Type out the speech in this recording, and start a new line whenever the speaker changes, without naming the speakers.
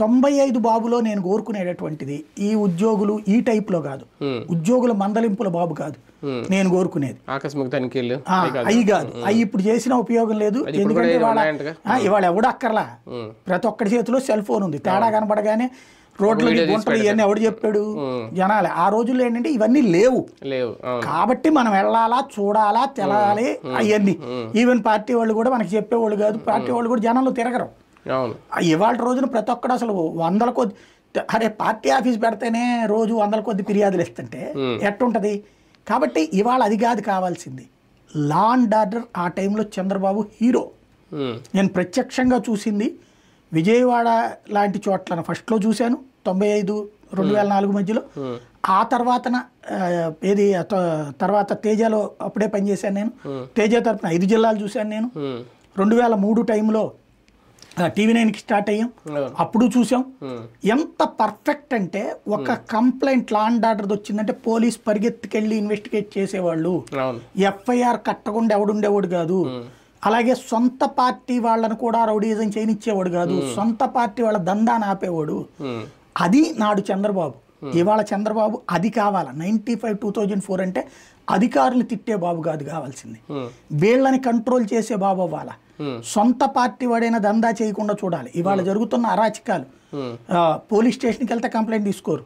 95 బాబులో నేను కోరుకునేటటువంటిది ఈ ఉద్యోగులు ఈ టైప్లో కాదు, ఉద్యోగుల మందలింపుల బాబు కాదు నేను కోరుకునేది.
ఆకస్మిక తనిఖీలు
అవి కాదు, అవి ఇప్పుడు చేసిన ఉపయోగం లేదు. ఎందుకంటే ఇవాళ ఎవడు అక్కర్లా, ప్రతి ఒక్కడి చేతిలో సెల్ ఫోన్ ఉంది. తేడా కనపడగానే రోడ్లు గుంటలు ఇవన్నీ ఎవడు చెప్పాడు జనాలే. ఆ రోజుల్లో ఏంటంటే ఇవన్నీ లేవు కాబట్టి మనం వెళ్ళాలా, చూడాలా, తెలాలి అవన్నీ. ఈవెన్ పార్టీ వాళ్ళు కూడా మనకి చెప్పేవాళ్ళు కాదు, పార్టీ వాళ్ళు కూడా జనంలో తిరగరు. ఇవాళ రోజున ప్రతి ఒక్కడు అసలు 100ల కొద్ది, అరే పార్టీ ఆఫీస్ పెడితేనే రోజు 100ల కొద్ది ఫిర్యాదులు ఇస్తుంటే ఎట్టుంటది. కాబట్టి ఇవాళ అది కాదు కావాల్సింది, లా అండ్ ఆర్డర్. ఆ టైంలో చంద్రబాబు హీరో. నేను ప్రత్యక్షంగా చూసింది విజయవాడ లాంటి చోట్ల ఫస్ట్లో చూశాను 95-2004 మధ్యలో. ఆ తర్వాతన తర్వాత తేజలో అప్పుడే పనిచేశాను నేను. తేజ తరపున 5 జిల్లాలు చూశాను నేను. 2003 టైంలో TV9కి స్టార్ట్ అయ్యాం, అప్పుడు చూసాం. ఎంత పర్ఫెక్ట్ అంటే ఒక కంప్లైంట్ లా అండ్ ఆర్డర్ వచ్చిందంటే పోలీస్ పరిగెత్తుకెళ్ళి ఇన్వెస్టిగేట్ చేసేవాళ్ళు, FIR కట్టకుండా ఎవడుండేవాడు కాదు. అలాగే సొంత పార్టీ వాళ్ళను కూడా రౌడీజం చేయనిచ్చేవాడు కాదు, సొంత పార్టీ వాళ్ళ దందాన్ని ఆపేవాడు. అది నాడు చంద్రబాబు. ఇవాళ చంద్రబాబు అది కావాలా. 95-2004 అంటే అధికారులు తిట్టే బాబు కాదు కావాల్సింది, వీళ్ళని కంట్రోల్ చేసే బాబు అవ్వాలా. సొంత పార్టీ వాడైనా దందా చేయకుండా చూడాలి. ఇవాళ జరుగుతున్న అరాచకాలు, పోలీస్ స్టేషన్కి వెళ్తే కంప్లైంట్ తీసుకోరు,